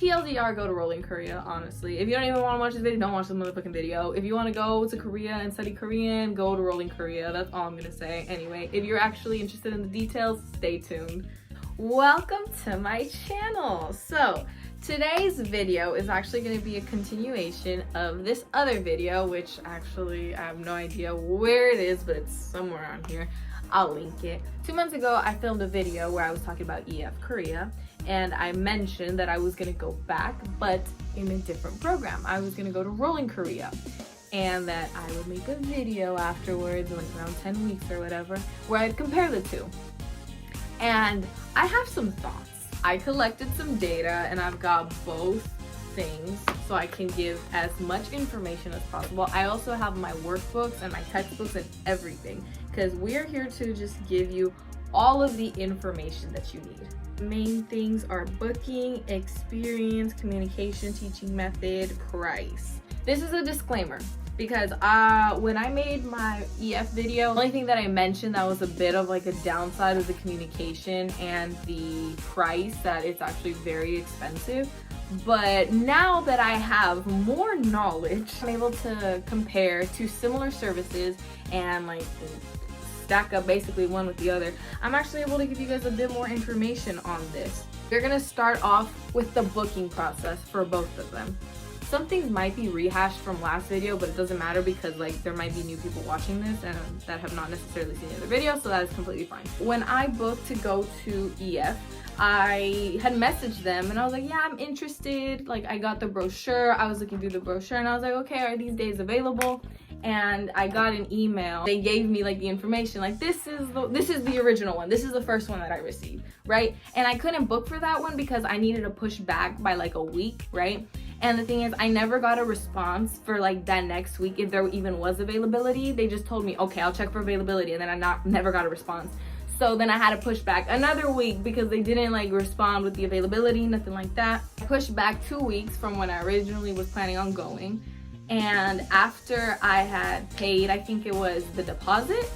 TLDR, go to Rolling Korea, honestly. If you don't even want to watch this video, don't watch the motherfucking video. If you want to go to Korea and study Korean, go to Rolling Korea. That's all I'm gonna say. Anyway, if you're actually interested in the details, stay tuned. Welcome to my channel. So today's video is actually going to be a continuation of this other video, which actually I have no idea where it is, but it's somewhere on here. I'll link it. 2 months ago, I filmed a video where I was talking about 𝐸𝐹 Korea, and I mentioned that I was going to go back, but in a different program. I was going to go to Rolling Korea, and that I would make a video afterwards, like around 10 weeks or whatever, where I'd compare the two. And I have some thoughts. I collected some data and I've got both things so I can give as much information as possible. I also have my workbooks and my textbooks and everything, because we're here to just give you all of the information that you need. The main things are booking, experience, communication, teaching method, price. This is a disclaimer, because when I made my 𝐸𝐹 video, the only thing that I mentioned that was a bit of like a downside of the communication and the price, that it's actually very expensive. But now that I have more knowledge, I'm able to compare two similar services and like stack up basically one with the other. I'm actually able to give you guys a bit more information on this. We're gonna start off with the booking process for both of them. Some things might be rehashed from last video, but it doesn't matter because like there might be new people watching this and that have not necessarily seen the other video, so that is completely fine. When I booked to go to 𝐸𝐹, I had messaged them and I was like, yeah, I'm interested. Like, I got the brochure, I was looking through the brochure and I was like, okay, are these days available? And I got an email. They gave me like the information, like this is the original one, this is the first one that I received, right? And I couldn't book for that one because I needed to push back by like a week, right? And the thing is, I never got a response for like that next week if there even was availability. They just told me, okay, I'll check for availability, and then I never got a response. So then I had to push back another week because they didn't like respond with the availability, nothing like that. I pushed back 2 weeks from when I originally was planning on going. And after I had paid, I think it was the deposit,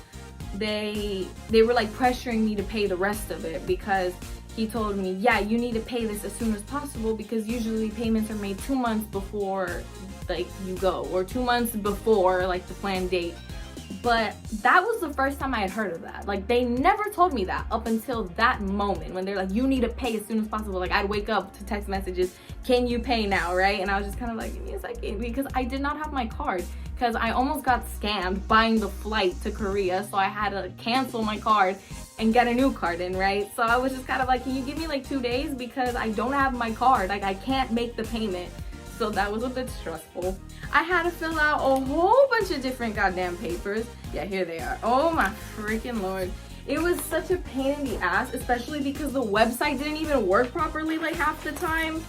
they were like pressuring me to pay the rest of it, because he told me, yeah, you need to pay this as soon as possible because usually payments are made 2 months before like you go, or 2 months before like the planned date. But that was the first time I had heard of that. Like, they never told me that up until that moment when they're like, you need to pay as soon as possible. Like, I'd wake up to text messages, can you pay now, right? And I was just kind of like, give me a second, because I did not have my card, because I almost got scammed buying the flight to Korea, so I had to cancel my card and get a new card in, right? So I was just kind of like, can you give me like 2 days, because I don't have my card, like I can't make the payment. So that was a bit stressful. I had to fill out a whole bunch of different goddamn papers. Yeah, here they are. Oh my freaking lord. It was such a pain in the ass, especially because the website didn't even work properly like half the time.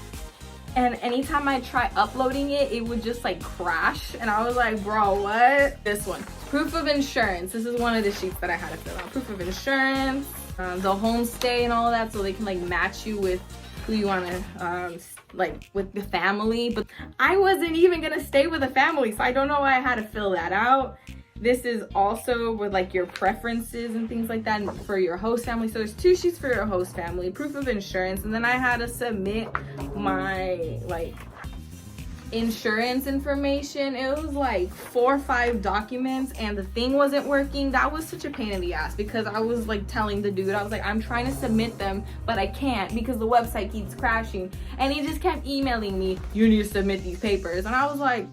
And anytime I try uploading it, it would just like crash. And I was like, bro, what? This one, proof of insurance. This is one of the sheets that I had to fill out. Proof of insurance, the homestay and all of that, so they can like match you with who you want to like with the family. But I wasn't even gonna stay with a family, so I don't know why I had to fill that out. This is also with like your preferences and things like that, and for your host family. So there's 2 sheets for your host family, proof of insurance, and then I had to submit my like insurance information. It was like 4 or 5 documents, and the thing wasn't working. That was such a pain in the ass, because I was like telling the dude, I was like, I'm trying to submit them, but I can't because the website keeps crashing. And he just kept emailing me, you need to submit these papers. And I was like,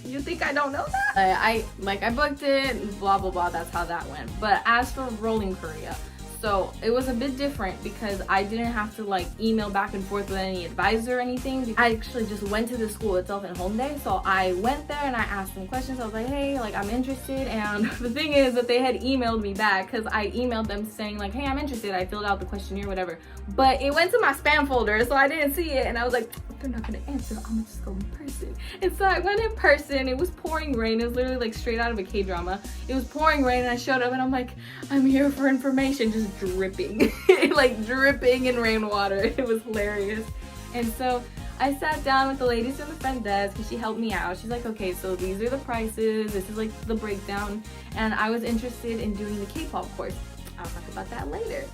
you think I don't know that? I booked it, blah blah blah, that's how that went. But as for Rolling Korea, so it was a bit different because I didn't have to like email back and forth with any advisor or anything. I actually just went to the school itself in Hongdae. So I went there and I asked them questions. I was like, hey, like I'm interested. And the thing is that they had emailed me back, because I emailed them saying like, hey, I'm interested. I filled out the questionnaire, whatever. But it went to my spam folder, so I didn't see it. And I was like, they're not gonna answer, I'm gonna just go in person. And so I went in person. It was pouring rain. It was literally like straight out of a K-drama. It was pouring rain, and I showed up and I'm like, I'm here for information, just dripping like dripping in rainwater. It was hilarious. And so I sat down with the ladies in the front desk and she helped me out. She's like, okay, so these are the prices, this is like the breakdown, and I was interested in doing the K-pop course. I'll talk about that later.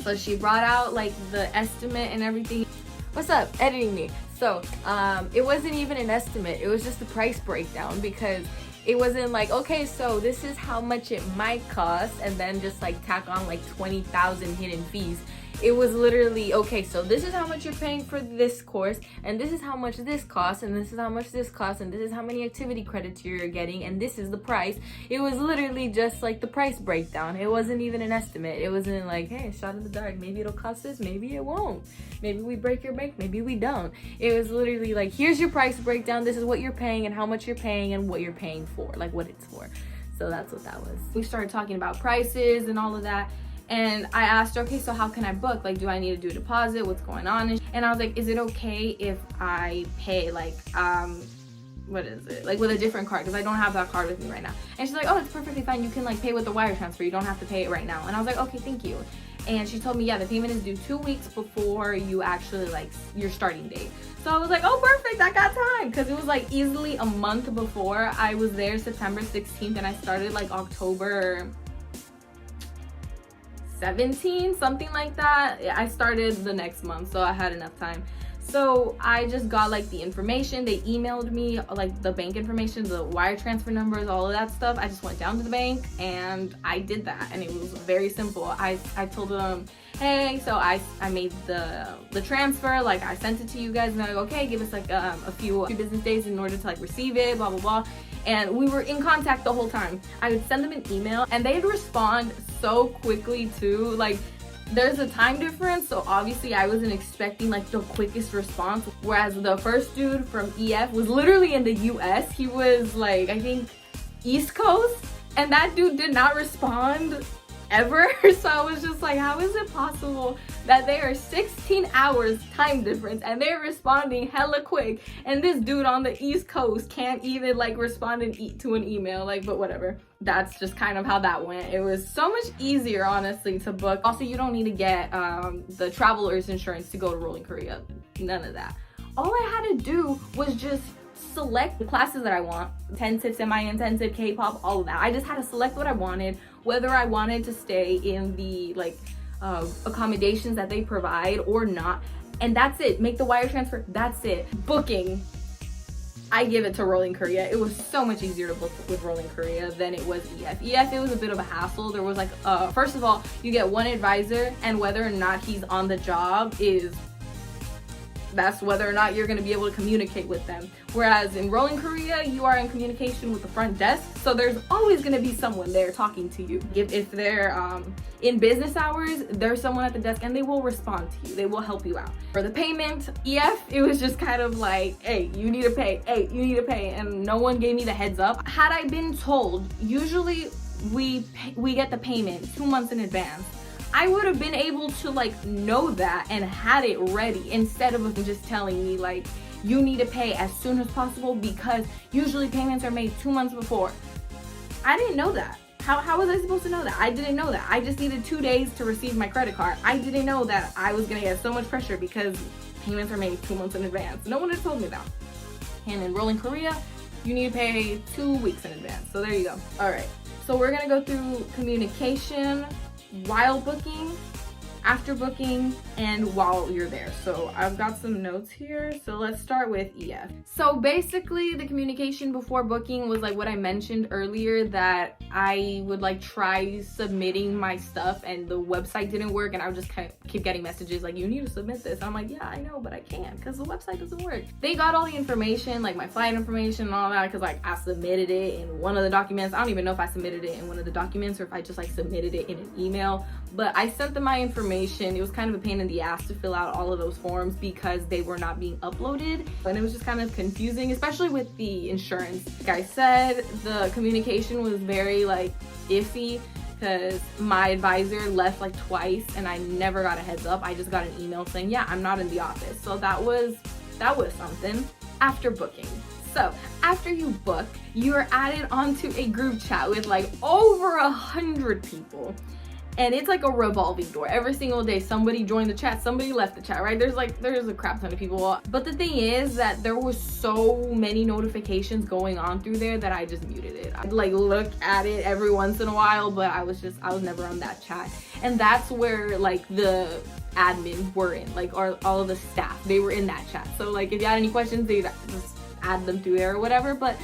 So she brought out like the estimate and everything. What's up? Editing me. So, it wasn't even an estimate. It was just the price breakdown, because it wasn't like, okay, so this is how much it might cost, and then just like tack on like 20,000 hidden fees. It was literally, okay, so this is how much you're paying for this course, and this is how much this costs, and this is how much this costs, and this is how many activity credits you're getting, and this is the price. It was literally just like the price breakdown. It wasn't even an estimate. It wasn't like, hey, shot in the dark, maybe it'll cost this, maybe it won't. Maybe we break your bank, maybe we don't. It was literally like, here's your price breakdown, this is what you're paying and how much you're paying and what you're paying for, like what it's for. So that's what that was. We started talking about prices and all of that. And I asked her, okay, so how can I book? Like, do I need to do a deposit? What's going on? And I was like, is it okay if I pay like, what is it? Like with a different card, because I don't have that card with me right now. And she's like, oh, it's perfectly fine. You can like pay with the wire transfer. You don't have to pay it right now. And I was like, okay, thank you. And she told me, yeah, the payment is due 2 weeks before you actually like your starting date. So I was like, oh, perfect, I got time. Because it was like easily a month before. I was there September 16th and I started like October 17, something like that. I started the next month, so I had enough time. So I just got like the information. They emailed me like the bank information, the wire transfer numbers, all of that stuff. I just went down to the bank and I did that, and it was very simple. I told them, hey, so I made the transfer, like I sent it to you guys, and they're like, okay, give us like a few business days in order to like receive it, blah blah blah. And we were in contact the whole time. I would send them an email and they'd respond so quickly too. Like, there's a time difference, so obviously I wasn't expecting like the quickest response. Whereas the first dude from EF was literally in the US. He was like, I think East Coast, and that dude did not respond ever. So I was just like, how is it possible that they are 16 hours time difference and they're responding hella quick, and this dude on the East Coast can't even like respond to an email? Like, but whatever. That's just kind of how that went. It was so much easier, honestly, to book. Also, you don't need to get the traveler's insurance to go to Rolling Korea. None of that. All I had to do was just select the classes that I want. Intensive, semi-intensive, K-pop, all of that. I just had to select what I wanted, whether I wanted to stay in the like accommodations that they provide or not. And that's it. Make the wire transfer. That's it. Booking, I give it to Rolling Korea. It was so much easier to book with Rolling Korea than it was EF. EF, it was a bit of a hassle. There was like, first of all, you get one advisor, and whether or not he's on the job that's whether or not you're going to be able to communicate with them. Whereas in Rolling Korea, you are in communication with the front desk, so there's always going to be someone there talking to you. If they're in business hours, there's someone at the desk and they will respond to you. They will help you out. For the payment, EF, it was just kind of like, hey, you need to pay, hey, you need to pay, and no one gave me the heads up. Had I been told, usually we get the payment 2 months in advance, I would have been able to like know that and had it ready, instead of just telling me like, you need to pay as soon as possible, because usually payments are made 2 months before. I didn't know that. How was I supposed to know that? I didn't know that. I just needed 2 days to receive my credit card. I didn't know that I was gonna get so much pressure because payments are made 2 months in advance. No one had told me that. And in Rolling Korea, you need to pay 2 weeks in advance. So there you go. All right, so we're gonna go through communication while booking, after booking, and while you're there. So I've got some notes here. So let's start with EF. So basically the communication before booking was like what I mentioned earlier, that I would like try submitting my stuff and the website didn't work, and I would just kind of keep getting messages like, you need to submit this. And I'm like, yeah, I know, but I can't because the website doesn't work. They got all the information, like my flight information and all that, because like I submitted it in one of the documents. I don't even know if I submitted it in one of the documents or if I just like submitted it in an email, but I sent them my information. It was kind of a pain in the ass to fill out all of those forms because they were not being uploaded, and it was just kind of confusing, especially with the insurance. Like I said, the communication was very like iffy because my advisor left like twice and I never got a heads up. I just got an email saying, yeah, I'm not in the office. So that was something. After booking. So after you book, you're added onto a group chat with like over 100 people. And it's like a revolving door. Every single day, somebody joined the chat, somebody left the chat, right? There's a crap ton of people. But the thing is that there was so many notifications going on through there that I just muted it. I'd like look at it every once in a while, but I was never on that chat. And that's where like the admin were in, like all of the staff, they were in that chat. So like if you had any questions, they'd just add them through there or whatever. But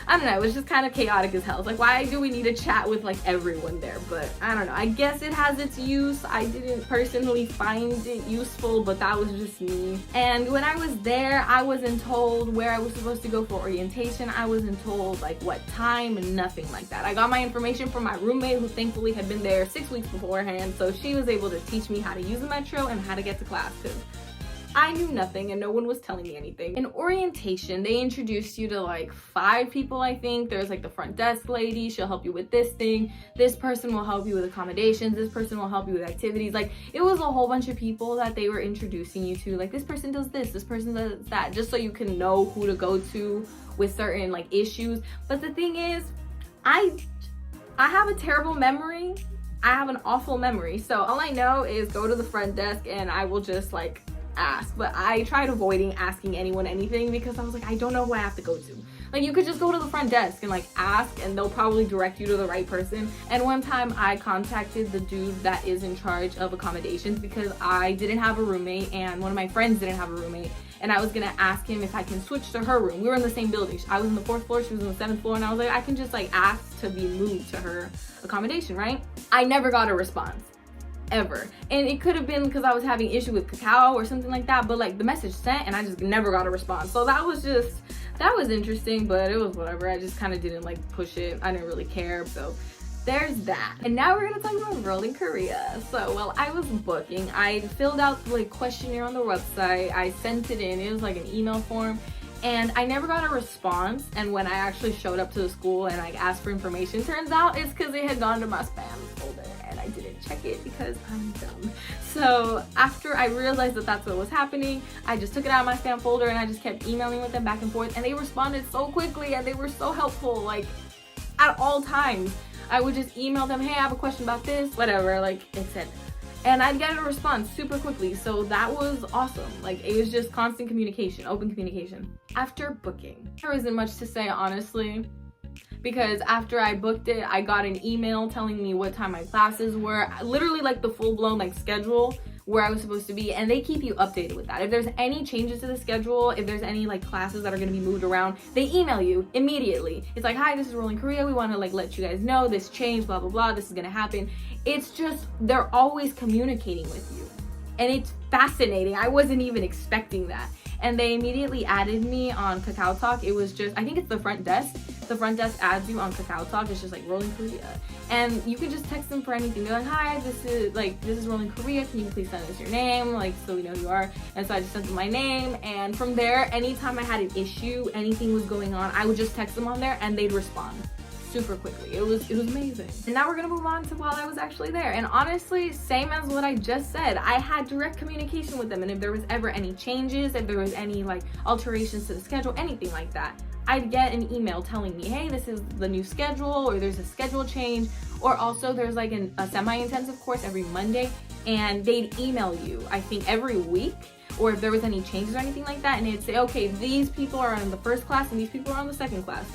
I don't know, it was just kind of chaotic as hell. It's like, why do we need to chat with like everyone there? But I don't know, I guess it has its use. I didn't personally find it useful, but that was just me. And when I was there, I wasn't told where I was supposed to go for orientation. I wasn't told like what time and nothing like that. I got my information from my roommate, who thankfully had been there 6 weeks beforehand, so she was able to teach me how to use the metro and how to get to class, because I knew nothing and no one was telling me anything. In orientation, they introduced you to like 5 people, I think. There's like the front desk lady, she'll help you with this thing. This person will help you with accommodations. This person will help you with activities. Like, it was a whole bunch of people that they were introducing you to. Like, this person does this person does that, just so you can know who to go to with certain like issues. But the thing is, I have a terrible memory. I have an awful memory. So all I know is go to the front desk and I will just like ask. But I tried avoiding asking anyone anything because I was like, I don't know who I have to go to. Like, you could just go to the front desk and like ask and they'll probably direct you to the right person. And one time I contacted the dude that is in charge of accommodations because I didn't have a roommate and one of my friends didn't have a roommate, and I was gonna ask him if I can switch to her room. We were in the same building. I was in the 4th floor, she was in the 7th floor, and I was like, I can just like ask to be moved to her accommodation, right? I never got a response. Ever. And it could have been because I was having issue with Kakao or something like that, but like the message sent and I just never got a response. So that was interesting, but it was whatever. I just kind of didn't like push it. I didn't really care. So there's that. And now we're gonna talk about rolling Korea. So while I was booking, I filled out the like questionnaire on the website. I sent it in. It was like an email form. And I never got a response. And when I actually showed up to the school and like asked for information, turns out it's because it had gone to my spam folder and I didn't check it because I'm dumb. So after I realized that that's what was happening, I just took it out of my spam folder and I just kept emailing with them back and forth, and they responded so quickly and they were so helpful, like at all times. I would just email them, hey, I have a question about this, whatever, like etc. And I'd get a response super quickly. So that was awesome. Like, it was just constant communication, open communication. After booking, there isn't much to say, honestly, because after I booked it, I got an email telling me what time my classes were, literally like the full-blown like schedule where I was supposed to be, and they keep you updated with that. If there's any changes to the schedule, if there's any like classes that are gonna be moved around, they email you immediately. It's like, hi, this is Rolling Korea. We wanna like let you guys know this changed, blah, blah, blah. This is gonna happen. It's just, they're always communicating with you. And it's fascinating. I wasn't even expecting that. And they immediately added me on Kakao Talk. It was just, I think it's the front desk. The front desk adds you on Kakao Talk. It's just like Rolling Korea. And you can just text them for anything. They're like, hi, this is Rolling Korea. Can you please send us your name? Like, so we know who you are. And so I just sent them my name. And from there, anytime I had an issue, anything was going on, I would just text them on there and they'd respond super quickly. It was amazing. And now we're gonna move on to while I was actually there. And honestly, same as what I just said, I had direct communication with them. And if there was ever any changes, if there was any like alterations to the schedule, anything like that, I'd get an email telling me, hey, this is the new schedule, or there's a schedule change, or also there's like a semi-intensive course every Monday, and they'd email you, I think every week, or if there was any changes or anything like that, and it'd say, okay, these people are in the first class and these people are on the second class.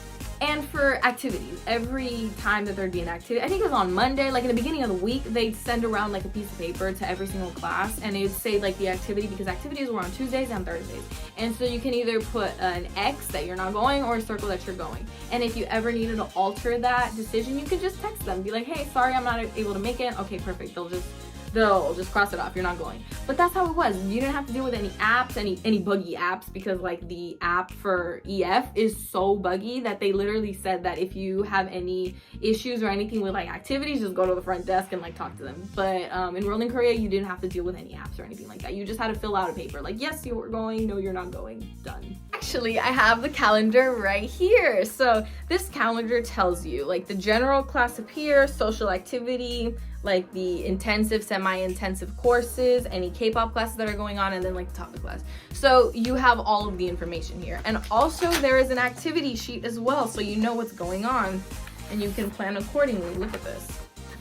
And for activities, every time that there'd be an activity, I think it was on Monday, like in the beginning of the week, they'd send around like a piece of paper to every single class, and it'd say like the activity, because activities were on Tuesdays and Thursdays. And so you can either put an X that you're not going or a circle that you're going. And if you ever needed to alter that decision, you could just text them, be like, hey, sorry, I'm not able to make it. Okay, perfect. They'll just cross it off, you're not going. But that's how it was. You didn't have to deal with any apps, any buggy apps, because like the app for EF is so buggy that they literally said that if you have any issues or anything with like activities, just go to the front desk and like talk to them. But in Rolling Korea, you didn't have to deal with any apps or anything like that. You just had to fill out a paper like, yes, you're going, no, you're not going, done. Actually, I have the calendar right here. So this calendar tells you like the general class appear, social activity, like the intensive, semi-intensive courses, any K-pop classes that are going on, and then like the topic class. So you have all of the information here. And also there is an activity sheet as well, so you know what's going on and you can plan accordingly. Look at this.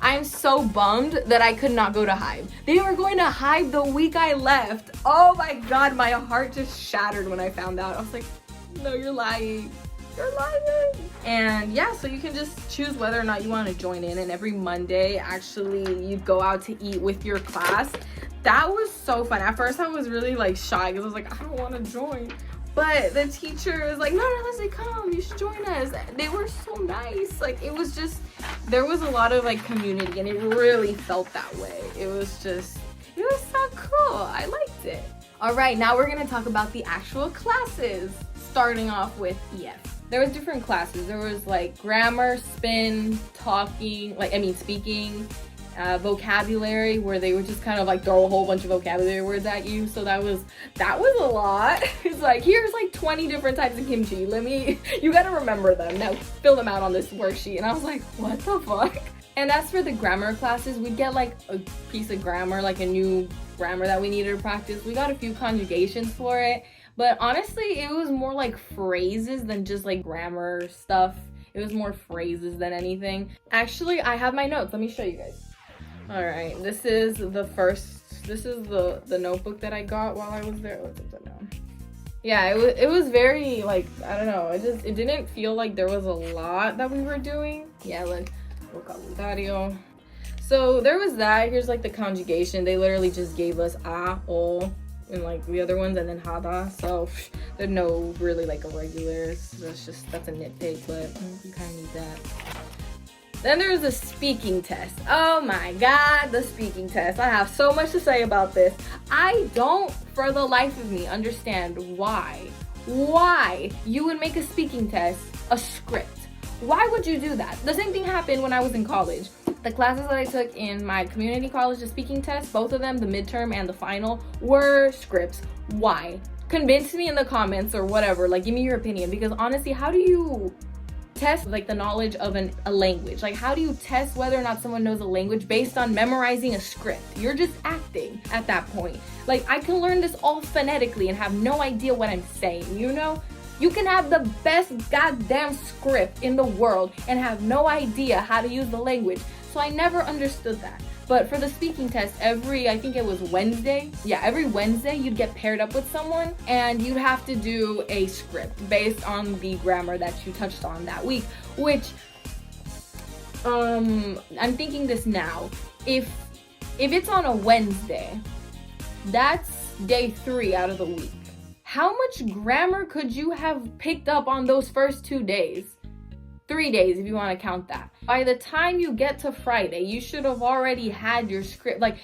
I'm so bummed that I could not go to 𝐓𝐢𝐦𝐞. They were going to 𝐓𝐢𝐦𝐞 the week I left. Oh my God, my heart just shattered when I found out. I was like, no, you're lying. You're lying. And yeah, so you can just choose whether or not you want to join in, and every Monday actually you go out to eat with your class. that was so fun. At first I was really like shy because I was like, I don't want to join. But the teacher was like, no, Leslie, come, you should join us. They were so nice. Like, it was just, there was a lot of like community, and it really felt that way. It was so cool. I liked it. All right, now we're gonna talk about the actual classes, starting off with 𝐸𝐹. There was different classes. There was like grammar, spin, speaking, vocabulary, where they would just kind of like throw a whole bunch of vocabulary words at you. So that was a lot. It's like, here's like 20 different types of kimchi. You gotta remember them. Now fill them out on this worksheet. And I was like, what the fuck? And as for the grammar classes, we'd get like a piece of grammar, like a new grammar that we needed to practice. We got a few conjugations for it, but honestly, it was more like phrases than just like grammar stuff. It was more phrases than anything. Actually, I have my notes. Let me show you guys. All right, this is the notebook that I got while I was there. Let's upside down. Yeah, it was very like, I don't know, it didn't feel like there was a lot that we were doing. Yeah, like vocabulario. So there was that. Here's like the conjugation. They literally just gave us a, o, and like the other ones, and then hada. So there's no really like irregulars. That's a nitpick, but you kind of need that. Then there's a speaking test. Oh my God, the speaking test. I have so much to say about this. I don't, for the life of me, understand why you would make a speaking test a script. Why would you do that? The same thing happened when I was in college. The classes that I took in my community college, the speaking test, both of them, the midterm and the final, were scripts. Why? Convince me in the comments or whatever. Like, give me your opinion, because honestly, how do you test like the knowledge of a language? Like, how do you test whether or not someone knows a language based on memorizing a script? You're just acting at that point. Like, I can learn this all phonetically and have no idea what I'm saying, you know? You can have the best goddamn script in the world and have no idea how to use the language. So I never understood that. But for the speaking test, I think it was Wednesday. Yeah, every Wednesday you'd get paired up with someone and you'd have to do a script based on the grammar that you touched on that week. Which, I'm thinking this now. If it's on a Wednesday, that's day 3 out of the week. How much grammar could you have picked up on those first 2 days? 3 days if you want to count that. By the time you get to Friday, you should have already had your script. Like,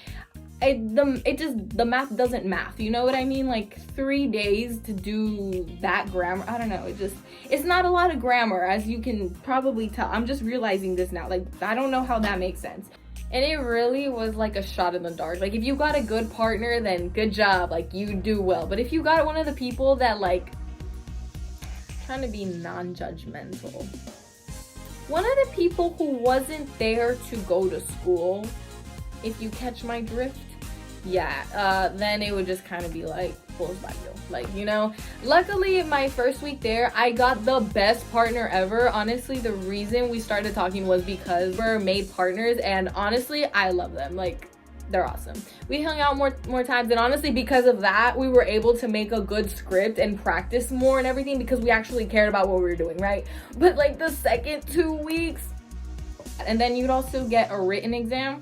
the math doesn't math, you know what I mean? Like, 3 days to do that grammar, I don't know, it's not a lot of grammar, as you can probably tell. I'm just realizing this now. Like, I don't know how that makes sense. And it really was like a shot in the dark. Like, if you got a good partner, then good job, like, you do well. But if you got one of the people that like trying to be non-judgmental, one of the people who wasn't there to go to school, if you catch my drift, yeah, then it would just kind of be like, like, you know. Luckily, my first week there, I got the best partner ever. Honestly, the reason we started talking was because we're made partners, and honestly, I love them. Like, they're awesome. We hung out more times, and honestly, because of that, we were able to make a good script and practice more and everything, because we actually cared about what we were doing, right? But like the second 2 weeks, and then you'd also get a written exam.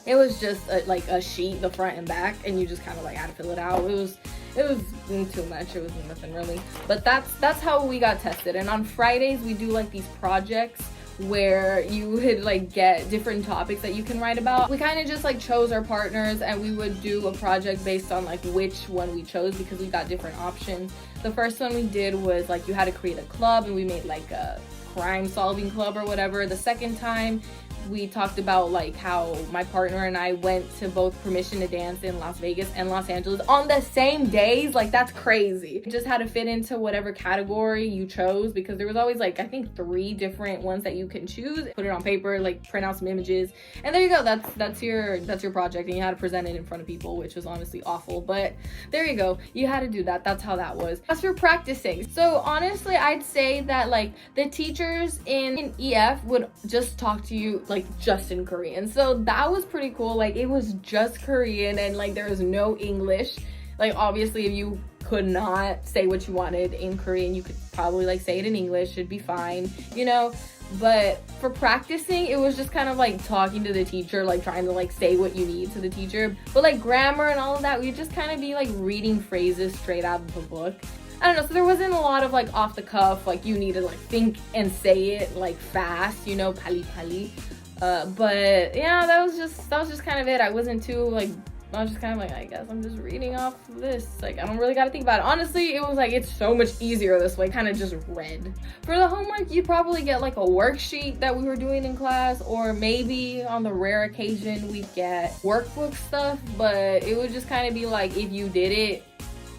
It was just like a sheet, the front and back, and you just kind of like had to fill it out. It was too much. It was nothing really. But that's how we got tested. And on Fridays we do like these projects where you would like get different topics that you can write about. We kind of just like chose our partners, and we would do a project based on like which one we chose, because we got different options. The first one we did was like you had to create a club, and we made like a crime solving club or whatever. The second time we talked about like how my partner and I went to both Permission to Dance in Las Vegas and Los Angeles on the same days. Like, that's crazy. It just had to fit into whatever category you chose, because there was always like, I think 3 different ones that you can choose. Put it on paper, like print out some images, and there you go. That's your project, and you had to present it in front of people, which was honestly awful, but there you go. You had to do that. That's how that was. As for practicing, so honestly, I'd say that like the teachers in 𝐸𝐹 would just talk to you like just in Korean, so that was pretty cool. Like, it was just Korean, and like there was no English. Like, obviously, if you could not say what you wanted in Korean, you could probably like say it in English, it'd be fine, you know. But for practicing, it was just kind of like talking to the teacher, like trying to like say what you need to the teacher. But like grammar and all of that, we'd just kind of be like reading phrases straight out of the book. I don't know, so there wasn't a lot of like off the cuff, like you need to like think and say it like fast, you know, pali pali. But yeah, that was just kind of it. I wasn't too like, I was just kind of like, I guess I'm just reading off this. Like, I don't really gotta think about it. Honestly, it was like, it's so much easier this way, kind of just read. For the homework, you'd probably get like a worksheet that we were doing in class, or maybe on the rare occasion we'd get workbook stuff, but it would just kind of be like, if you did it,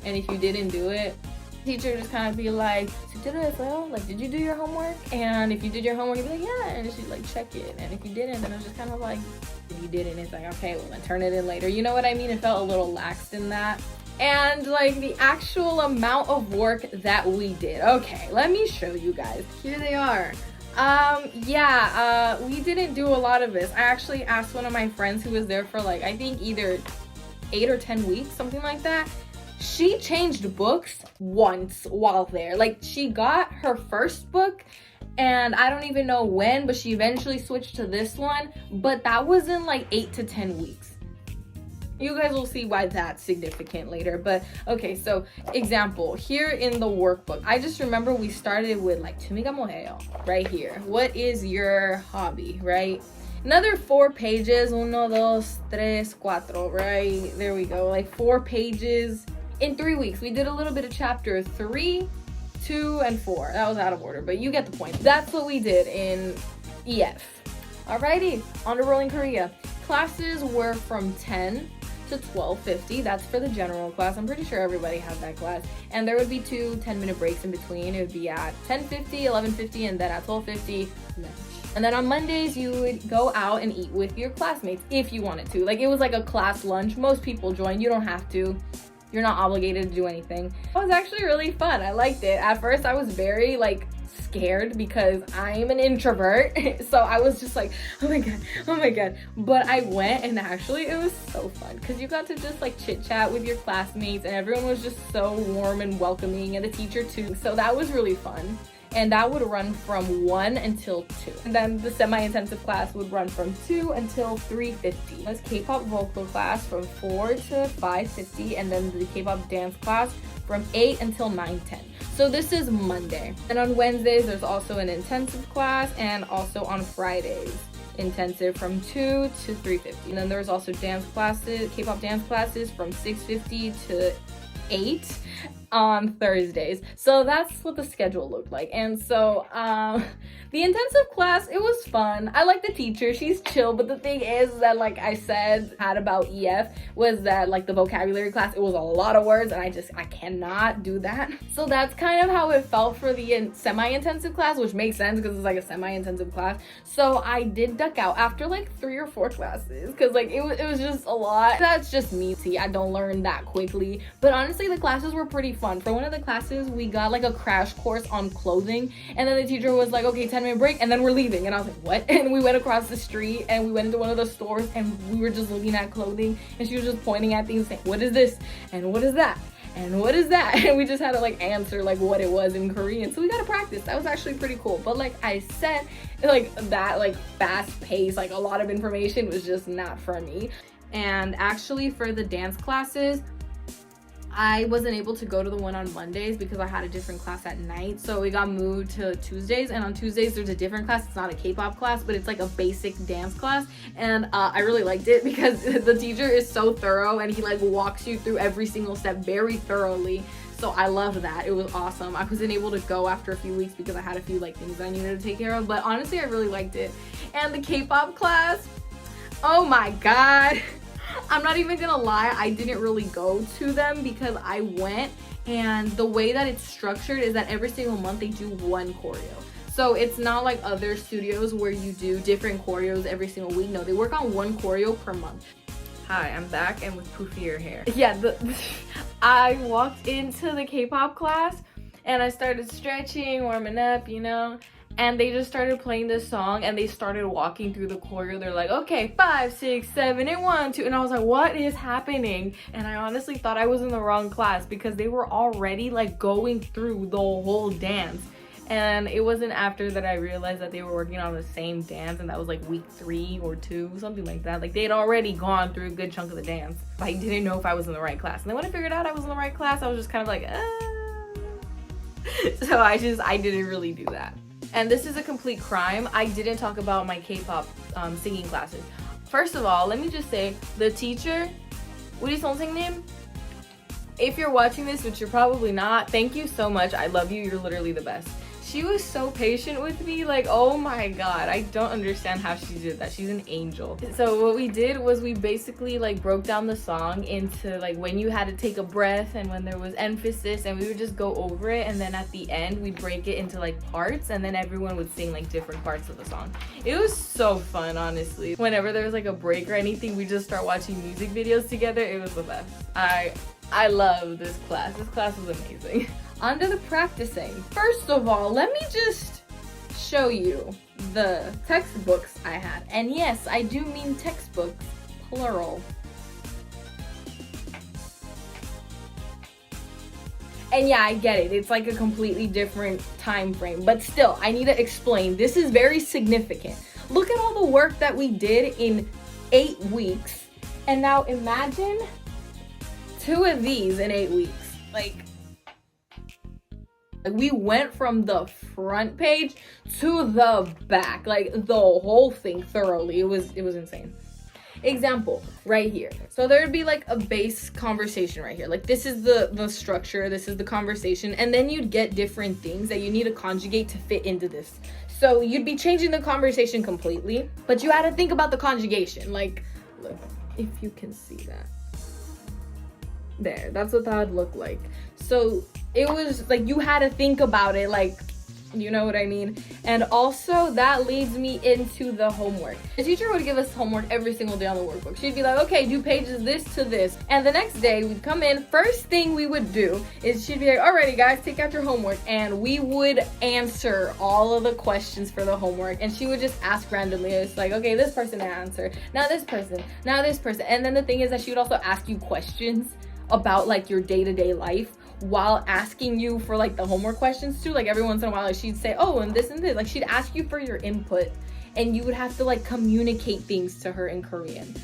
and if you didn't do it, teacher just kind of be like, like, did you do your homework? And if you did your homework, you'd be like, yeah, and she'd like check it. And if you didn't, then it was just kind of like, if you didn't, it's like, okay, well then turn it in later. You know what I mean? It felt a little lax in that. And like the actual amount of work that we did. Okay, let me show you guys. Here they are. We didn't do a lot of this. I actually asked one of my friends who was there for like, I think either 8 or 10 weeks, something like that. She changed books once while there. Like, she got her first book, and I don't even know when, but she eventually switched to this one, but that was in like 8 to 10 weeks. You guys will see why that's significant later. But okay, so example, here in the workbook, I just remember we started with like 𝐓𝐤𝐦𝐻𝐿 right here. What is your hobby, right? Another 4 pages, 1, 2, 3, 4, right? There we go, like 4 pages. In 3 weeks, we did a little bit of chapter 3, 2, and 4. That was out of order, but you get the point. That's what we did in EF. Alrighty, on to Rolling Korea. Classes were from 10 to 12:50. That's for the general class. I'm pretty sure everybody had that class. And there would be 2 10-minute breaks in between. It would be at 10:50, 11:50, and then at 12:50, lunch. And then on Mondays, you would go out and eat with your classmates if you wanted to. Like, it was like a class lunch. Most people join. You don't have to. You're not obligated to do anything. It was actually really fun. I liked it. At first, I was very like scared because I'm an introvert. So I was just like, oh my god. But I went, and actually it was so fun because you got to just like chit chat with your classmates, and everyone was just so warm and welcoming, and the teacher too. So that was really fun. And that would run from 1 until 2. And then the semi-intensive class would run from 2 until 3:50. That's K-pop vocal class from 4 to 5:50, and then the K-pop dance class from 8 until 9:10. So this is Monday. And on Wednesdays, there's also an intensive class, and also on Fridays, intensive from 2 to 3:50. And then there's also dance classes, K-pop dance classes from 6:50 to 8 on Thursdays. So that's what the schedule looked like. And so the intensive class, it was fun. I like the teacher, she's chill, but the thing is that, like I said, had about EF was that like the vocabulary class, it was a lot of words, and I cannot do that. So that's kind of how it felt for the semi-intensive class, which makes sense because it's like a semi-intensive class. So I did duck out after like 3 or 4 classes because like it was just a lot. That's just me. See, I don't learn that quickly, but honestly the classes were pretty fun. For one of the classes, we got like a crash course on clothing, and then the teacher was like, okay, 10-minute break, and then we're leaving. And I was like, what? And we went across the street, and we went into one of the stores, and we were just looking at clothing, and she was just pointing at things saying, what is this? And what is that? And what is that? And we just had to like answer like what it was in Korean. So we got to practice. That was actually pretty cool. But like I said, like that like fast pace, like a lot of information was just not for me. And actually for the dance classes, I wasn't able to go to the one on Mondays because I had a different class at night. So we got moved to Tuesdays, and on Tuesdays there's a different class. It's not a K-pop class, but it's like a basic dance class. And I really liked it because the teacher is so thorough, and he like walks you through every single step very thoroughly. So I loved that. It was awesome. I wasn't able to go after a few weeks because I had a few like things I needed to take care of, but honestly I really liked it. And the K-pop class, oh my god. I'm not even gonna lie, I didn't really go to them because I went, and the way that it's structured is that every single month they do one choreo. So it's not like other studios where you do different choreos every single week. No, they work on one choreo per month. Hi, I'm back and with poofier hair. Yeah, I walked into the K-pop class and I started stretching, warming up, you know, and they just started playing this song, and they started walking through the choreo. They're like, okay, 5, 6, 7, and 1, 2, and I was like, what is happening? And I honestly thought I was in the wrong class because they were already like going through the whole dance. And it wasn't after that I realized that they were working on the same dance, and that was like week 3 or 2, something like that. Like, they had already gone through a good chunk of the dance. I didn't know if I was in the right class. And then when I figured out I was in the right class, I was just kind of like, So I didn't really do that. And this is a complete crime. I didn't talk about my K-pop singing classes. First of all, let me just say, the teacher, 우리 선생님, if you're watching this, which you're probably not, thank you so much. I love you. You're literally the best. She was so patient with me, like, oh my god, I don't understand how she did that. She's an angel. So what we did was we basically like broke down the song into like when you had to take a breath and when there was emphasis, and we would just go over it, and then at the end we'd break it into like parts, and then everyone would sing like different parts of the song. It was so fun, honestly. Whenever there was like a break or anything, we just start watching music videos together. It was the best. I love this class. This class was amazing. On to the practicing. First of all, let me just show you the textbooks I had. And yes, I do mean textbooks, plural. And yeah, I get it. It's like a completely different time frame. But still, I need to explain. This is very significant. Look at all the work that we did in 8 weeks. And now imagine 2 of these in 8 weeks. Like, we went from the front page to the back, like the whole thing thoroughly. It was insane. Example right here. So there'd be like a base conversation right here. Like, this is the structure, this is the conversation, and then you'd get different things that you need to conjugate to fit into this. So you'd be changing the conversation completely, but you had to think about the conjugation. Like, look, if you can see that. There, that's what that would look like. So it was like you had to think about it, like, you know what I mean? And also that leads me into the homework. The teacher would give us homework every single day on the workbook. She'd be like, okay, do pages this to this. And the next day we'd come in, first thing we would do is she'd be like, alrighty guys, take out your homework. And we would answer all of the questions for the homework. And she would just ask randomly. It's like, okay, this person answer, now this person, now this person. And then the thing is that she would also ask you questions about like your day-to-day life while asking you for like the homework questions too. Like, every once in a while, like, she'd say, oh, and this and this. Like, she'd ask you for your input, and you would have to like communicate things to her in Korean.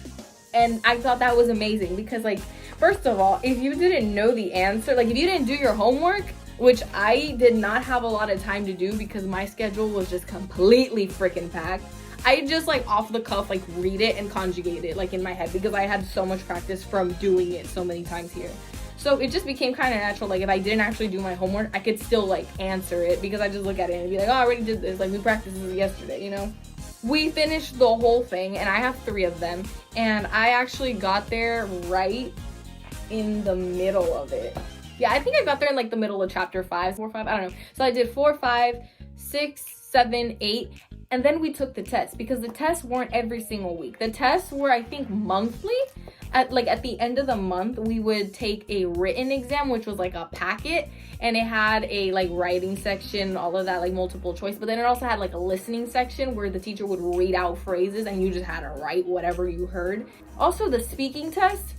And I thought that was amazing because, like, first of all, if you didn't know the answer, like if you didn't do your homework, which I did not have a lot of time to do because my schedule was just completely freaking packed, I just like off the cuff like read it and conjugate it like in my head because I had so much practice from doing it so many times here. So it just became kind of natural. Like, if I didn't actually do my homework, I could still like answer it because I just look at it and be like, oh, I already did this. Like, we practiced this yesterday, you know? We finished the whole thing, and I have 3 of them, and I actually got there right in the middle of it. Yeah, I think I got there in like the middle of chapter 5, 4, 5, I don't know. So I did 4, 5, 6, 7, 8, and then we took the tests because the tests weren't every single week. The tests were, I think, monthly. At the end of the month, we would take a written exam, which was like a packet, and it had a like writing section, all of that, like multiple choice, but then it also had like a listening section where the teacher would read out phrases and you just had to write whatever you heard. Also, the speaking test,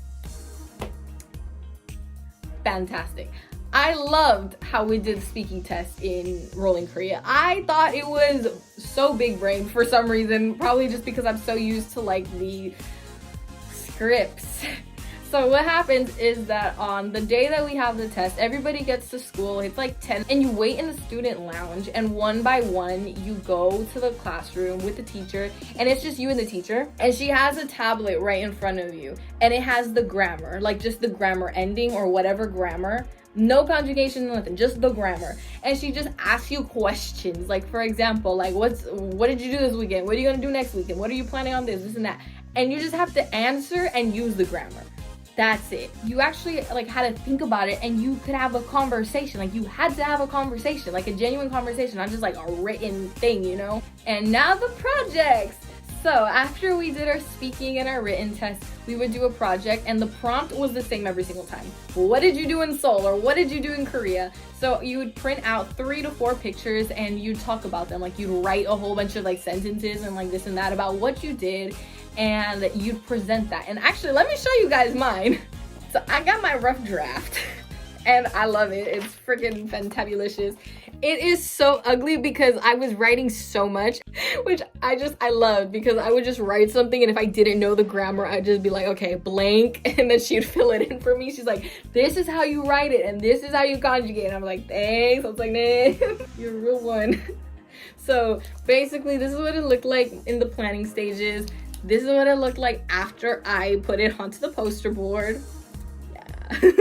fantastic. I loved how we did the speaking test in Rolling Korea. I thought it was so big brain for some reason, probably just because I'm so used to like the scripts. So what happens is that on the day that we have the test, everybody gets to school. It's like 10, and you wait in the student lounge, and one by one you go to the classroom with the teacher, and it's just you and the teacher, and she has a tablet right in front of you, and it has the grammar, like just the grammar ending or whatever grammar. No conjugation, nothing, just the grammar. And she just asks you questions. Like, for example, like, what did you do this weekend? What are you gonna do next weekend? What are you planning on this and that? And you just have to answer and use the grammar. That's it. You actually like had to think about it, and you could have a conversation. Like, you had to have a conversation, like a genuine conversation, not just like a written thing, you know? And now the projects. So after we did our speaking and our written test, we would do a project, and the prompt was the same every single time. What did you do in Seoul, or what did you do in Korea? So you would print out 3 to 4 pictures and you'd talk about them. Like, you'd write a whole bunch of like sentences and like this and that about what you did, and you'd present that. And actually, let me show you guys mine. So I got my rough draft and I love it. It's freaking fantabulicious. It is so ugly because I was writing so much, which I love, because I would just write something, and if I didn't know the grammar, I'd just be like, okay, blank, and then she'd fill it in for me. She's like, this is how you write it, and this is how you conjugate. And I'm like, thanks. I was like, nah, you're a real one. So basically, this is what it looked like in the planning stages. This is what it looked like after I put it onto the poster board. Yeah.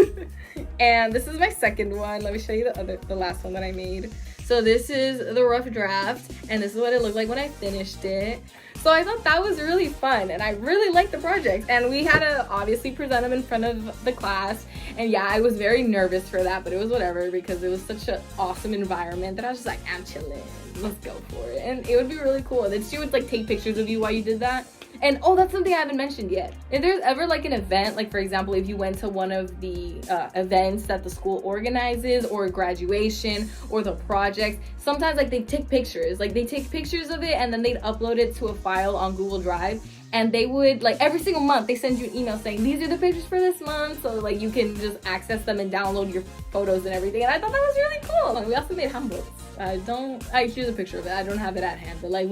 And this is my second one. Let me show you the last one that I made. So this is the rough draft, and this is what it looked like when I finished it. So I thought that was really fun, and I really liked the project, and we had to obviously present them in front of the class. And yeah, I was very nervous for that, but it was whatever, because it was such an awesome environment that I was just like, I'm chilling, let's go for it. And it would be really cool. Then she would like take pictures of you while you did that. And oh, that's something I haven't mentioned yet. If there's ever like an event, like for example, if you went to one of the events that the school organizes, or graduation, or the project, sometimes like they take pictures. Like they take pictures of it, and then they'd upload it to a file on Google Drive. And they would, like, every single month, they send you an email saying, these are the pictures for this month. So like you can just access them and download your photos and everything. And I thought that was really cool. And we also made handbooks. Here's a picture of it. I don't have it at hand, but like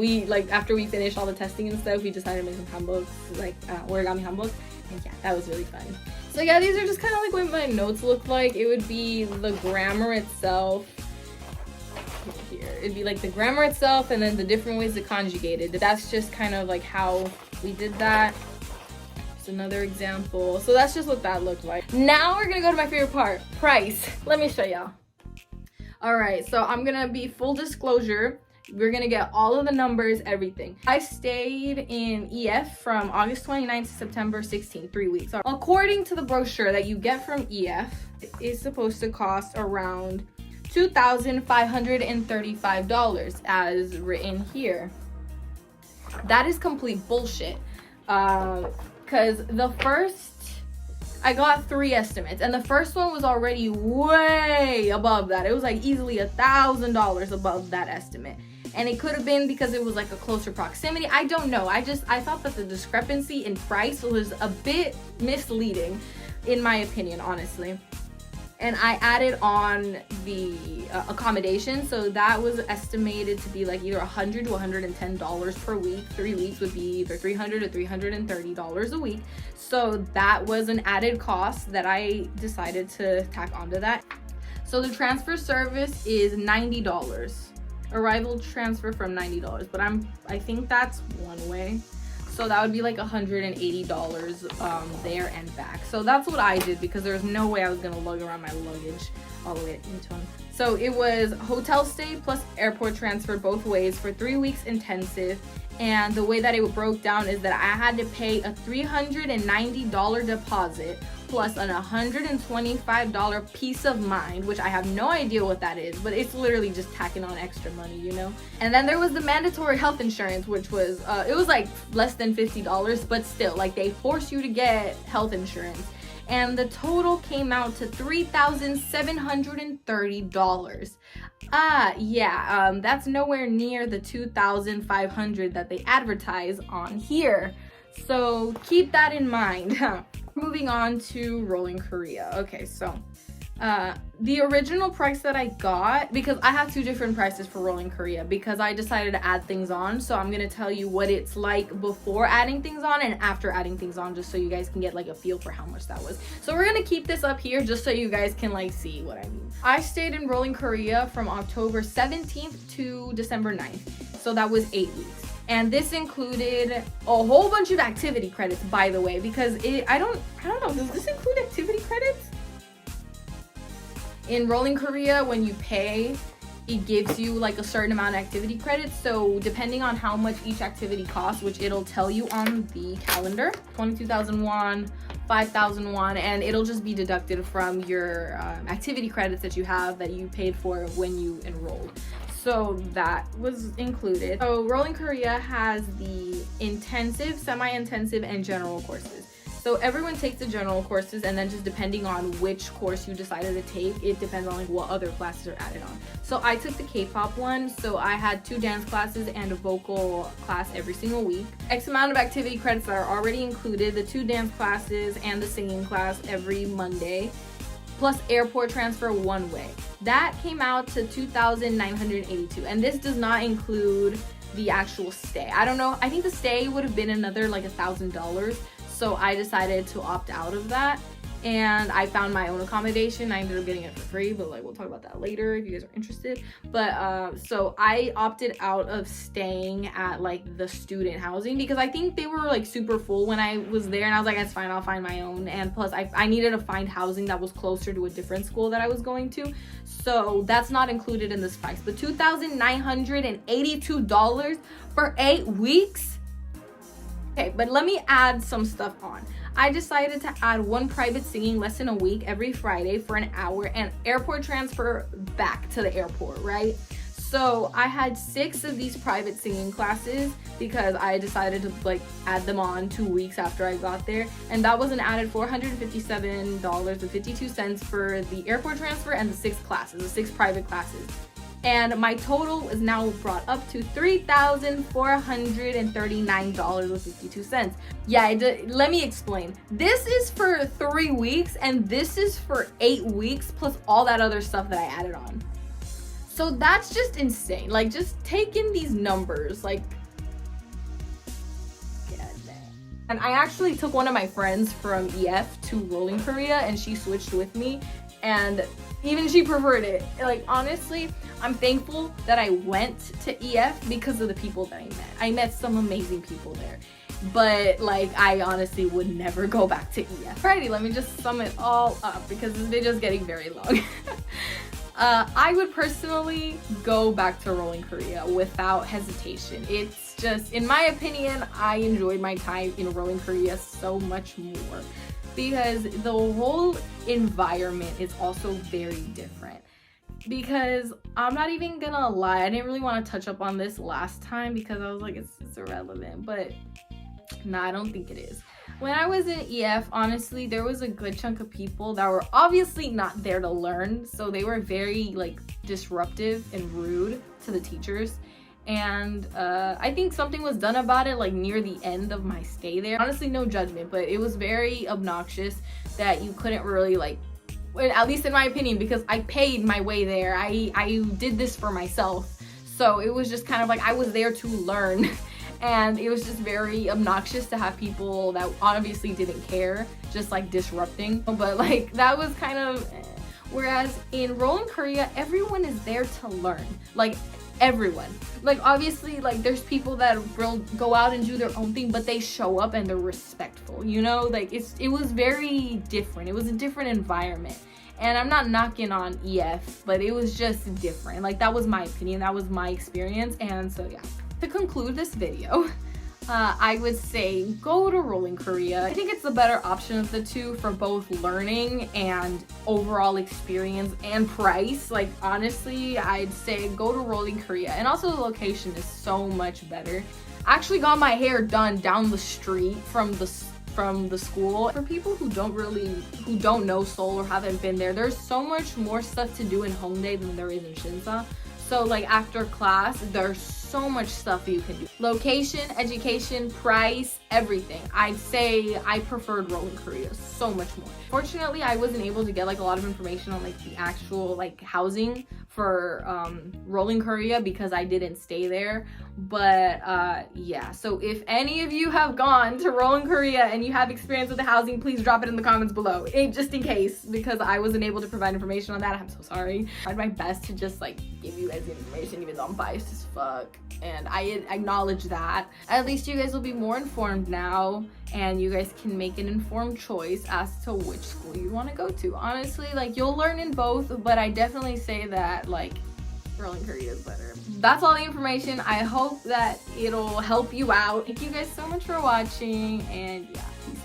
after we finished all the testing and stuff, we decided to make some handbooks, like origami handbooks. And yeah, that was really fun. So yeah, these are just kind of like what my notes look like. It would be the grammar itself. Here, it'd be like the grammar itself, and then the different ways to conjugate it. That's just kind of like how we did that. Just another example. So that's just what that looked like. Now we're gonna go to my favorite part, price. Let me show y'all. All right, so I'm gonna be full disclosure. We're gonna get all of the numbers, everything. I stayed in EF from August 29th to September 16th, 3 weeks. According to the brochure that you get from EF, it is supposed to cost around $2,535 as written here. That is complete bullshit. Because I got 3 estimates, and the first one was already way above that. It was like easily $1,000 above that estimate. And it could have been because it was like a closer proximity. I don't know. I thought that the discrepancy in price was a bit misleading, in my opinion, honestly. And I added on the accommodation, so that was estimated to be like either $100 to $110 per week. 3 weeks would be either $300 to $330 a week. So that was an added cost that I decided to tack onto that. So the transfer service is $90. Arrival transfer from $90, but I think that's one way. So that would be like $180 there and back. So that's what I did, because there's no way I was gonna lug around my luggage all the way to Incheon. So it was hotel stay plus airport transfer both ways for 3 weeks intensive. And the way that it broke down is that I had to pay a $390 deposit plus an $125 peace of mind, which I have no idea what that is, but it's literally just tacking on extra money, you know? And then there was the mandatory health insurance, which was, it was like less than $50, but still, like they force you to get health insurance. And the total came out to $3,730. That's nowhere near the $2,500 that they advertise on here. So keep that in mind. Moving on to Rolling Korea. Okay, so the original price that I got, because I have 2 different prices for Rolling Korea because I decided to add things on. So I'm gonna tell you what it's like before adding things on and after adding things on, just so you guys can get like a feel for how much that was. So we're gonna keep this up here just so you guys can like see what I mean. I stayed in Rolling Korea from October 17th to December 9th. So that was 8 weeks. And this included a whole bunch of activity credits, by the way, because I don't know, does this include activity credits? In Rolling Korea, when you pay, it gives you like a certain amount of activity credits. So depending on how much each activity costs, which it'll tell you on the calendar, 22,000 won, 5,000 won, and it'll just be deducted from your activity credits that you have that you paid for when you enrolled. So that was included. So Rolling Korea has the intensive, semi-intensive, and general courses. So everyone takes the general courses, and then just depending on which course you decided to take, it depends on like what other classes are added on. So I took the K-pop one, so I had 2 dance classes and a vocal class every single week. X amount of activity credits that are already included, the 2 dance classes and the singing class every Monday. plus airport transfer one way. That came out to $2,982, and this does not include the actual stay. I don't know, I think the stay would have been another like $1,000, so I decided to opt out of that, and I found my own accommodation. I ended up getting it for free, but like we'll talk about that later if you guys are interested. But so I opted out of staying at like the student housing because I think they were like super full when I was there, and I was like, that's fine, I'll find my own. And plus I needed to find housing that was closer to a different school that I was going to, so that's not included in this price. But $2,982 for 8 weeks. Okay, but let me add some stuff on. I decided to add one private singing lesson a week every Friday for an hour, and airport transfer back to the airport, right? So I had 6 of these private singing classes because I decided to like add them on 2 weeks after I got there, and that was an added $457.52 for the airport transfer and the 6 classes, the 6 private classes. And my total is now brought up to $3,439.52. Yeah, let me explain. This is for 3 weeks, and this is for 8 weeks, plus all that other stuff that I added on. So that's just insane. Like, just take in these numbers, like, yeah. And I actually took one of my friends from 𝐓 to Rolling Korea, and she switched with me, and even she preferred it. Like, honestly, I'm thankful that I went to 𝐓 because of the people that I met. I met some amazing people there, but like I honestly would never go back to 𝐓. Alrighty, let me just sum it all up because this video is getting very long. I would personally go back to Rolling Korea without hesitation. It's just, in my opinion, I enjoyed my time in Rolling Korea so much more because the whole environment is also very different. Because I'm not even gonna lie, I didn't really want to touch up on this last time because I was like, it's irrelevant, but nah, I don't think it is. When I was in 𝐓, honestly, there was a good chunk of people that were obviously not there to learn, so they were very like disruptive and rude to the teachers. And I think something was done about it like near the end of my stay there. Honestly, no judgment, but it was very obnoxious that you couldn't really like, at least in my opinion, because I paid my way there. I did this for myself, so it was just kind of like I was there to learn. And it was just very obnoxious to have people that obviously didn't care just like disrupting. But like that was kind of whereas in Rolling Korea, everyone is there to learn. Like everyone. Like obviously like there's people that will go out and do their own thing, but they show up and they're respectful, you know? Like it was very different. It was a different environment. And I'm not knocking on 𝐓, but it was just different. Like that was my opinion, that was my experience. And so yeah. To conclude this video, I would say go to Rolling Korea. I think it's the better option of the two for both learning and overall experience and price. Like honestly, I'd say go to Rolling Korea. And also the location is so much better. I actually got my hair done down the street from the school. For people who don't know Seoul or haven't been there, there's so much more stuff to do in 𝐎𝐭𝐸 than there is in Shinsa. So like after class, there's so much stuff you can do. Location, education, price, everything. I'd say I preferred Rolling Korea so much more. Fortunately, I wasn't able to get like a lot of information on like the actual like housing for Rolling Korea because I didn't stay there. But yeah, so if any of you have gone to Rolling Korea and you have experience with the housing, please drop it in the comments below, just in case, because I wasn't able to provide information on that. I'm so sorry. I tried my best to just like give you guys the information, even though I'm biased as fuck, and I acknowledge that. At least you guys will be more informed now, and you guys can make an informed choice as to which school you want to go to. Honestly, like you'll learn in both, but I definitely say that like Rolling Korea is better. That's all the information. I hope that it'll help you out. Thank you guys so much for watching, and yeah, peace out.